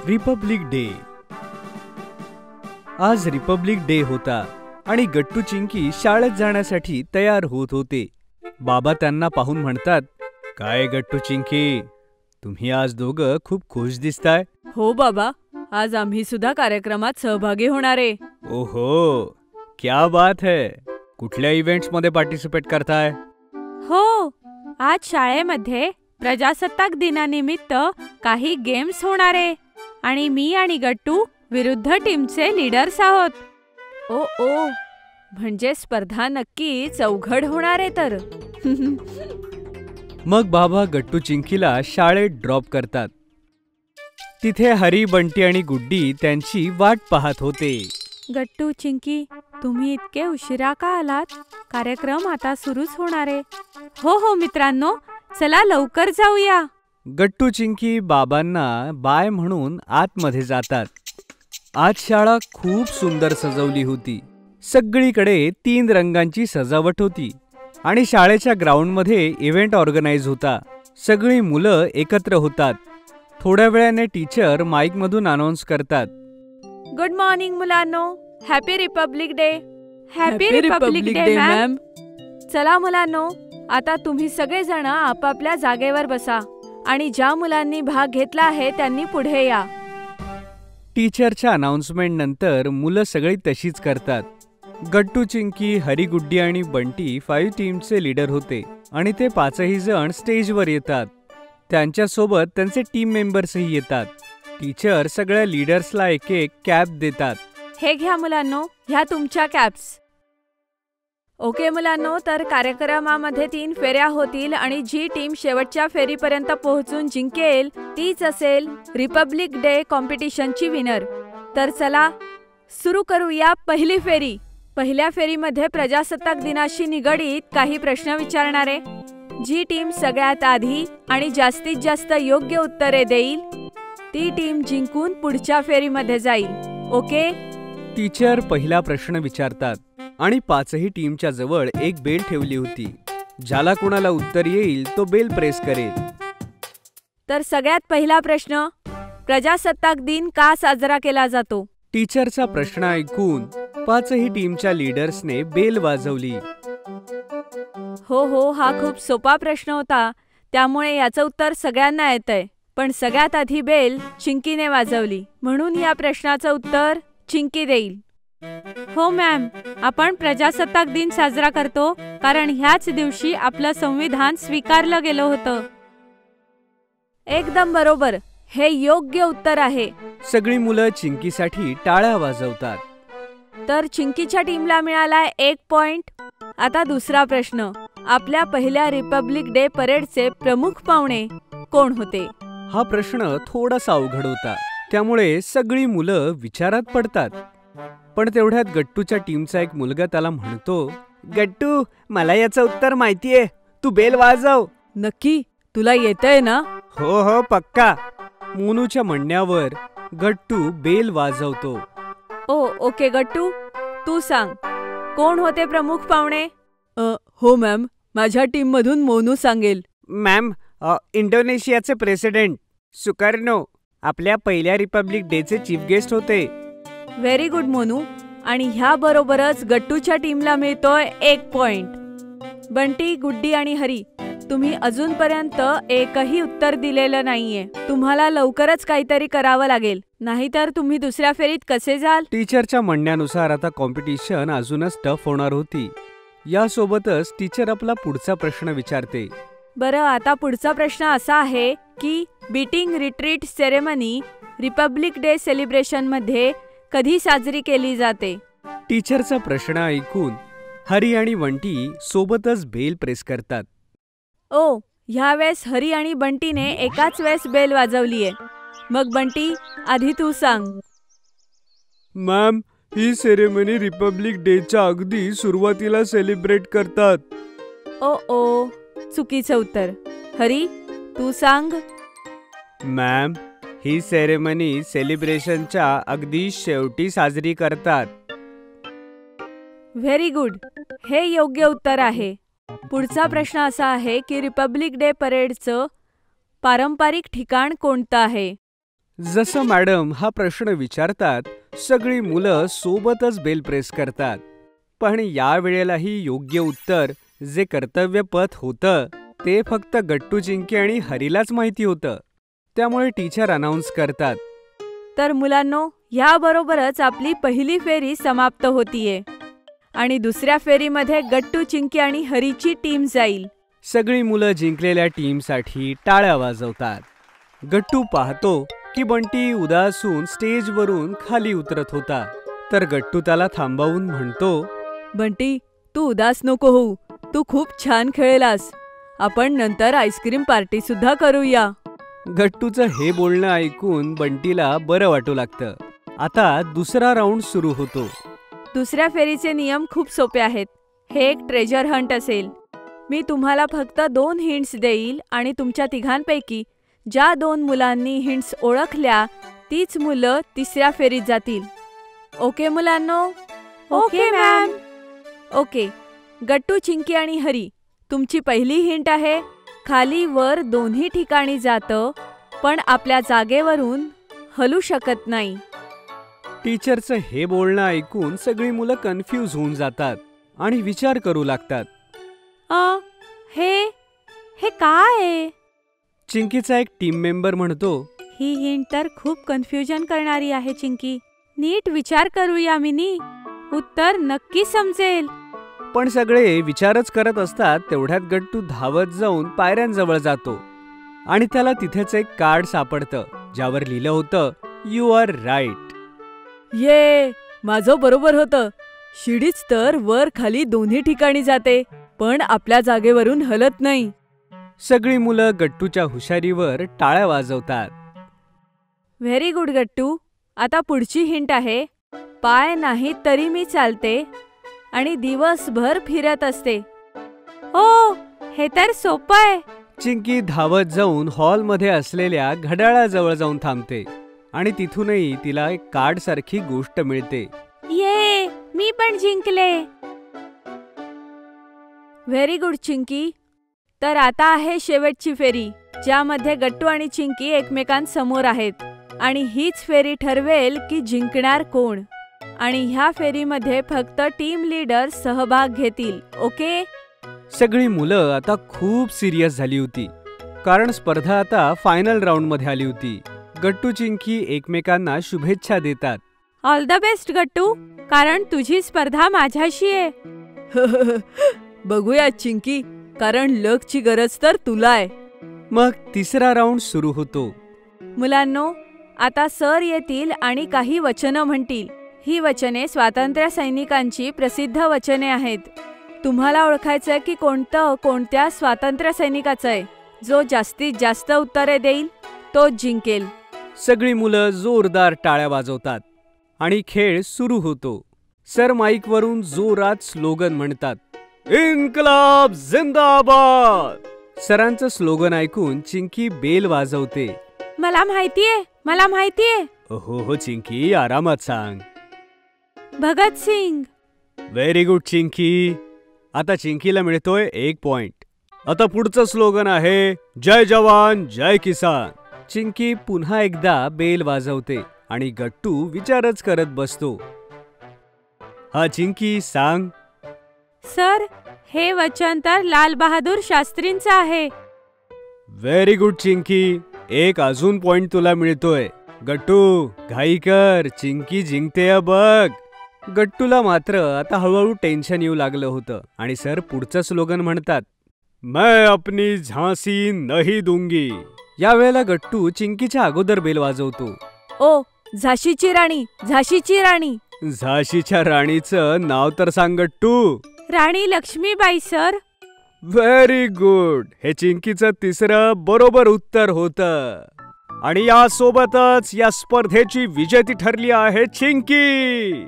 Republic day. आज Republic day होता आणि गट्टू चिंकी शाळेत जाण्यासाठी तयार होत होते. बाबा त्यांना पाहून म्हणतात, काय गट्टू चिंकी, तुम्ही आज दोघं खूप खुश दिसताय. हो बाबा, आज आम्ही सुद्धा कार्यक्रमात सहभागी होणार आहे. ओहो, क्या बात है. कुठल्या इव्हेंट्स मध्ये पार्टिसिपेट करताय? हो, आज शाळेमध्ये प्रजासत्ताक दिनानिमित्त काही गेम्स होणार आहे आणि मी आणि गट्टू विरुद्ध टीमचे लीडर्स आहोत. ओ ओ, म्हणजे स्पर्धा नक्कीच अवघड होणार आहे तर. मग बाबा गट्टू चिंकीला शाळेत ड्रॉप करतात. तिथे हरी, बंटी आणि गुड्डी त्यांची वाट पाहत होते. गट्टू चिंकी, तुम्ही इतके उशिरा का आलात? कार्यक्रम आता सुरूच होणार आहे. हो हो मित्रांनो, चला लवकर जाऊया. गट्टू चिंकी बाबांना बाय म्हणून आतमध्ये जातात. आज शाळा खूप सुंदर सजवली होती. सगळीकडे 3 रंगांची सजावट होती आणि शाळेच्या ग्राउंडमध्ये इव्हेंट ऑर्गनाइज होता. सगळी मुलं एकत्र होतात. थोड्या वेळाने टीचर माईकमधून अनाउन्स करतात, गुड मॉर्निंग मुलांनो, happy Republic day. Happy Republic day ma'am. चला मुलांनो, आता तुम्ही सगळेजण आपापल्या जागेवर बसा आणि ज्या मुलांनी भाग घेतला आहे त्यांनी पुढे या. टीचरच्या अनाउन्समेंट नंतर मुलं सगळी तशीच करतात. गट्टू चिंकी, हरी, गुड्डी आणि बंटी 5 टीमचे लीडर होते आणि ते 5ही जण स्टेजवर येतात. त्यांच्यासोबत त्यांचे टीम मेंबर्सही येतात. टीचर सगळ्या लीडर्सला एक एक कॅप देतात. हे घ्या मुलांनो, ह्या तुमच्या कॅप्स. ओके मुलांनो, तर कार्यक्रमामध्ये 3 फेऱ्या होतील आणि जी टीम शेवटच्या फेरीपर्यंत पोहोचून जिंकेल तीच असेल रिपब्लिक डे कॉम्पिटिशनची विनर. तर चला सुरू करूया पहिली फेरी. पहिल्या फेरीमध्ये प्रजासत्ताक दिनाशी निगडीत काही प्रश्न विचारणारे. जी टीम सगळ्यात आधी आणि जास्तीत जास्त योग्य उत्तरे देईल ती टीम जिंकून पुढच्या फेरीमध्ये जाईल. ओके? टीचर पहिला प्रश्न विचारतात आणि 5ही टीमच्या जवळ एक बेल ठेवली होती. ज्याला कोणाला उत्तर येईल तो बेल प्रेस करेल. तर सगळ्यात पहिला प्रश्न, प्रजासत्ताक दिन का साजरा केला जातो? टीचरचा प्रश्न ऐकून 5ही टीमच्या लीडर्सने बेल वाजवली. हो, हा खूप सोपा प्रश्न होता, त्यामुळे याचं उत्तर सगळ्यांना येतंय. पण सगळ्यात आधी बेल चिंकीने वाजवली, म्हणून या प्रश्नाचं उत्तर चिंकी देईल. हो मॅम, आपण प्रजासत्ताक दिन साजरा करतो कारण ह्याच दिवशी आपलं संविधान स्वीकारलं गेलं होतं. एकदम बरोबर, हे योग्य उत्तर आहे. सगळी मुलं चिंकीसाठी टाळ्या वाजवतात. तर चिंकीच्या टीमला मिळालाय 1 पॉइंट. आता दुसरा प्रश्न, आपल्या पहिल्या रिपब्लिक डे परेडचे प्रमुख पाहुणे कोण होते? हा प्रश्न थोडासा अवघड होता, त्यामुळे सगळी मुलं विचारात पडतात. पण तेवढ्यात गट्टूच्या टीमचा एक मुलगा त्याला म्हणतो, गट्टू, मला याचं उत्तर माहितीये, तू बेल वाजव. नक्की? तुला येतंय ना? हो पक्का. मोनूच्या म्हणण्यावर गट्टू बेल वाजवतो. ओके गट्टू, तू सांग, कोण होते प्रमुख पाहुणे? हो मॅम, माझ्या टीम मधून मोनू सांगेल. मॅम, इंडोनेशियाचे प्रेसिडेंट सुकार्नो आपल्या पहिल्या रिपब्लिक डेचे चीफ गेस्ट होते. Very good Monu. आणि ह्या बरोबरच गट्टूच्या टीमला मिळतोय 1 पॉइंट. बंटी, गुड्डी आणि हरी, तुम्ही अजूनपर्यंत एकही उत्तर दिलेलं नाहीये. तुम्हाला लवकरच काहीतरी करावं लागेल, नाहीतर तुम्ही दुसऱ्या फेरीत कसे जाल? टीचरच्या म्हणण्यानुसार आता कॉम्पिटिशन अजूनच टफ होणार होती. यासोबतच टीचर आपला पुढचा प्रश्न विचारते. बरं, आता पुढचा प्रश्न असा आहे की beating retreat ceremony Republic day celebration मध्ये कधी साजरी केली जाते? टीचरचा प्रश्न ऐकून हरी आणि बंटी सोबतच बेल प्रेस करतात. ह्यावेळेस हरी आणि बंटीने एकाच वेळेस बेल वाजवलीये. मग बंटी, आधी तू सांग. मॅम, ही सेरेमनी रिपब्लिक डेच्या अगदी सुरुवातीला सेलिब्रेट करतात. चुकीचं उत्तर. हरी, तू सांग. मॅम, ही सेरेमनी सेलिब्रेशनच्या अगदी शेवटी साजरी करतात. व्हेरी गुड, हे योग्य उत्तर आहे. पुढचा प्रश्न असा आहे की रिपब्लिक डे परेडचं पारंपरिक ठिकाण कोणतं आहे? जसं मॅडम हा प्रश्न विचारतात, सगळी मुलं सोबतच बेल प्रेस करतात. पण या वेळेलाही योग्य उत्तर, जे कर्तव्यपथ होतं, ते फक्त गट्टू, चिंकी आणि हरीलाच माहिती होतं. त्यामुळे टीचर अनाउन्स करतात, तर मुलांनो, ह्याबरोबरच आपली पहिली फेरी समाप्त होतीये आणि दुसऱ्या फेरीमध्ये गट्टू, चिंकी आणि हरीची टीम जाईल. सगळी मुलं जिंकलेल्या टीमसाठी टाळ्या वाजवतात. गट्टू पाहतो की बंटी उदासून स्टेजवरून खाली उतरत होता. तर गट्टू त्याला थांबवून म्हणतो, बंटी, तू उदास नको होऊ. तू खूप छान खेळलास. आपण नंतर आईस्क्रीम पार्टी सुद्धा करूया. गट्टूचं हे बोलणं ऐकून बंटीला बरं वाटू लागतं. आता दुसरा राऊंड सुरू होतो. दुसऱ्या फेरीचे नियम खूप सोपे आहेत. हे एक ट्रेजर हंट असेल. मी तुम्हाला फक्त 2 हिंट्स देईल आणि तुमच्या तिघांपैकी ज्या 2 मुलांनी हिंट्स ओळखल्या तीच मुलं तिसऱ्या फेरीत जातील. ओके मुलांनो? Okay ma'am. ओके. गट्टू, चिंकी आणि हरी, तुमची पहिली हिंट आहे, खाली वर दोन्ही ठिकाणी जातं, पण आपल्या जागेवरून हलू शकत नाही. टीचरचं हे बोलणं ऐकून सगळी मुलं कन्फ्यूज होऊन जातात आणि विचार करू लागतात. हे काय आहे? चिंकीचा एक टीम मेंबर म्हणतो, ही हिंट तर खूप कन्फ्युजन करणारी आहे चिंकी. नीट विचार करूया मिनी. उत्तर नक्की समजेल. पण सगळे विचारच करत असतात. तेवढ्यात गट्टू धावत जाऊन पायऱ्यांजवळ जातो आणि त्याला तिथेच एक कार्ड सापडतं, ज्यावर लिहिलं होतं, यू आर राईट. ये, माझं बरोबर होतं. शिडीच तर वर खाली दोन्ही ठिकाणी जाते, पण आपल्या जागेवरून हलत नाही. सगळी मुलं गट्टूच्या हुशारीवर टाळ्या वाजवतात. व्हेरी गुड गट्टू. आता पुढची हिंट आहे, पाय नाही तरी मी चालते आणि दिवसभर फिरत असते. ओ, हे तर सोपं आहे. चिंकी धावत जाऊन हॉलमध्ये असलेल्या घड्याळाजवळ जाऊन थांबते आणि तिथूनही तिला एक कार्ड सारखी गोष्ट मिळते. ये, मी पण जिंकले. Very good Chinki. तर आता आहे शेवटची फेरी, ज्यामध्ये गट्टू आणि चिंकी एकमेकांसमोर आहेत आणि हीच फेरी ठरवेल की जिंकणार कोण. आणि ह्या फेरीमध्ये फक्त टीम लीडर सहभाग घेतील. ओके? सगळी मुलं आता खूप सिरियस झाली होती, कारण स्पर्धा आता फायनल राऊंडमध्ये आली होती. गट्टू, चिंकी एकमेकांना शुभेच्छा देतात. ऑल द बेस्ट गट्टू, कारण तुझी स्पर्धा माझ्याशी आहे. बघूया चिंकी, कारण लकची गरज तर तुला आहे. मग तिसरा राऊंड सुरू होतो. मुलांनो, आता सर येतील आणि काही वचनं म्हणतील. ही वचने स्वातंत्र्य सैनिकांची प्रसिद्ध वचने आहेत. तुम्हाला ओळखायचंय की कोणतं कोणत्या स्वातंत्र्य सैनिकाचं आहे. जो जास्तीत जास्त उत्तरे देईल तोच जिंकेल. सगळी मुलं जोरदार टाळ्या वाजवतात आणि खेळ सुरू होतो. सर माईकवरून जोरात स्लोगन म्हणतात, इन्कलाब जिंदाबाद. सरांचं स्लोगन ऐकून चिंकी बेल वाजवते. मला माहितीये. हो चिंकी, आरामात सांग. भगत सिंग. Very good Chinki. आता चिंकीला मिळतोय 1 पॉइंट. आता पुढचं स्लोगन आहे, जय जवान जय किसान. चिंकी पुन्हा एकदा बेल वाजवते आणि गट्टू विचारच करत बसतो. हा चिंकी, सांग. सर, हे वचन तर लाल बहादूर शास्त्रींचं आहे. Very good Chinki. एक अजून पॉइंट तुला मिळतोय. गट्टू, घाई कर, चिंकी जिंकते बघ. गट्टूला मात्र आता हळूहळू टेन्शन येऊ लागलं होतं आणि सर पुढचं स्लोगन म्हणतात, मैं अपनी झांसी नहीं दूंगी. यावेळेला गट्टू चिंकीच्या अगोदर बेल वाजवतो. ओ, झाशीची राणी, झाशीची राणी. झाशीच्या राणीचं नाव तर सांग गट्टू. राणी लक्ष्मीबाई सर. Very good. हे चिंकीचं तिसरं बरोबर उत्तर होतं आणि यासोबतच या स्पर्धेची विजेती ठरली आहे चिंकी.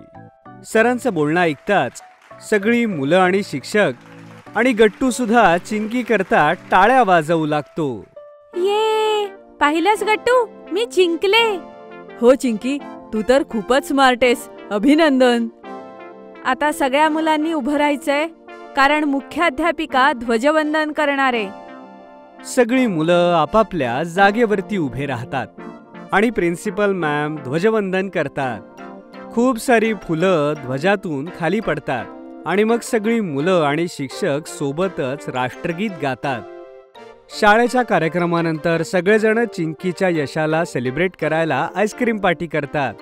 सरांचं बोलणं ऐकताच सगळी मुलं आणि शिक्षक आणि गट्टू सुद्धा चिंकी करता टाळ्या वाजवू लागतो. ये, पाहिलंस गट्टू, मी जिंकले. हो चिंकी, तू तर खूपच स्मार्ट आहेस. अभिनंदन. आता सगळ्या मुलांनी उभं राहायचंय, कारण मुख्याध्यापिका ध्वजवंदन करणारे. सगळी मुलं आपापल्या जागेवरती उभे राहतात आणि प्रिन्सिपल मॅम ध्वजवंदन करतात. खूप सारी फुलं ध्वजातून खाली पडतात आणि मग सगळी मुलं आणि शिक्षक सोबतच राष्ट्रगीत गातात. शाळेच्या कार्यक्रमानंतर सगळेजण चिंकीच्या यशाला सेलिब्रेट करायला आईस्क्रीम पार्टी करतात.